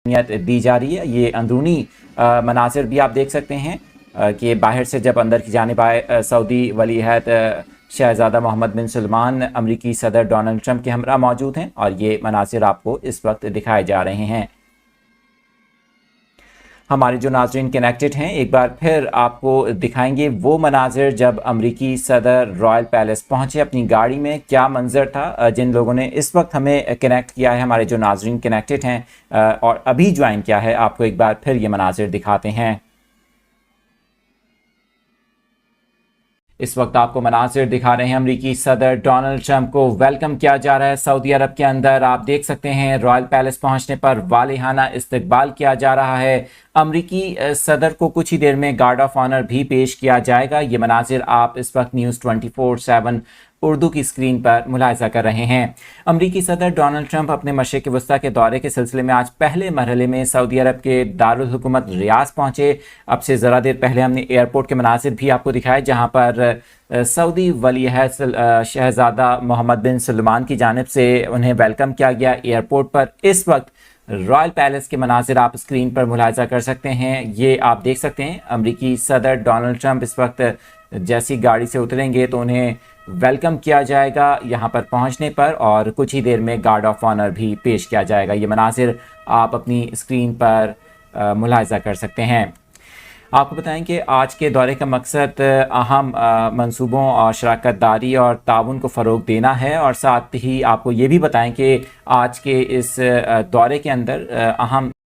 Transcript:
अहमियत दी जा रही है। ये अंदरूनी मनाजिर भी आप देख सकते हैं कि बाहर से जब अंदर की जानिब आए सऊदी वली अहद शहजादा मोहम्मद बिन सलमान अमरीकी सदर डोनाल्ड ट्रंप के हमरा मौजूद हैं और ये मनाजिर आपको इस वक्त दिखाए जा रहे हैं। हमारे जो नाज़रीन कनेक्टेड हैं एक बार फिर आपको दिखाएंगे वो मनाजिर जब अमरीकी सदर रॉयल पैलेस पहुंचे अपनी गाड़ी में, क्या मंजर था। जिन लोगों ने इस वक्त हमें कनेक्ट किया है, हमारे जो नाज़रीन कनेक्टेड हैं और अभी ज्वाइन किया है, आपको एक बार फिर ये मनाजिर दिखाते हैं। इस वक्त आपको मनाजिर दिखा रहे हैं अमरीकी सदर डोनाल्ड ट्रंप को वेलकम किया जा रहा है सऊदी अरब के अंदर। आप देख सकते हैं रॉयल पैलेस पहुंचने पर वालिहाना इस्तकबाल किया जा रहा है। अमरीकी सदर को कुछ ही देर में गार्ड ऑफ ऑनर भी पेश किया जाएगा। ये मनाजिर आप इस वक्त न्यूज़ 24/7 उर्दू की स्क्रीन पर मुलाहिजा कर रहे हैं। अमरीकी सदर डोनाल्ड ट्रंप अपने मशरिक़ वस्ता के दौरे के सिलसिले में आज पहले मरहले में सऊदी अरब के दारुल हुकूमत रियाद पहुंचे। अब से ज़रा देर पहले हमने एयरपोर्ट के मनाजिर भी आपको दिखाए जहां पर सऊदी वली अहद शहजादा मोहम्मद बिन सलमान की जानिब से उन्हें वेलकम किया गया एयरपोर्ट पर। इस वक्त रॉयल पैलेस के मनाजिर आप स्क्रीन पर मुलाहिजा कर सकते हैं। ये आप देख सकते हैं अमरीकी सदर डोनाल्ड ट्रंप इस वक्त जैसी गाड़ी से उतरेंगे तो उन्हें वेलकम किया जाएगा यहाँ पर पहुँचने पर और कुछ ही देर में गार्ड ऑफ ऑनर भी पेश किया जाएगा। ये मनाजिर आप अपनी स्क्रीन पर मुलाहिजा कर सकते हैं। आपको बताएं कि आज के दौरे का मकसद अहम मंसूबों और शराकत दारी और ताउन को फ़रोग देना है और साथ ही आपको ये भी बताएं कि आज के इस दौरे के अंदर अहम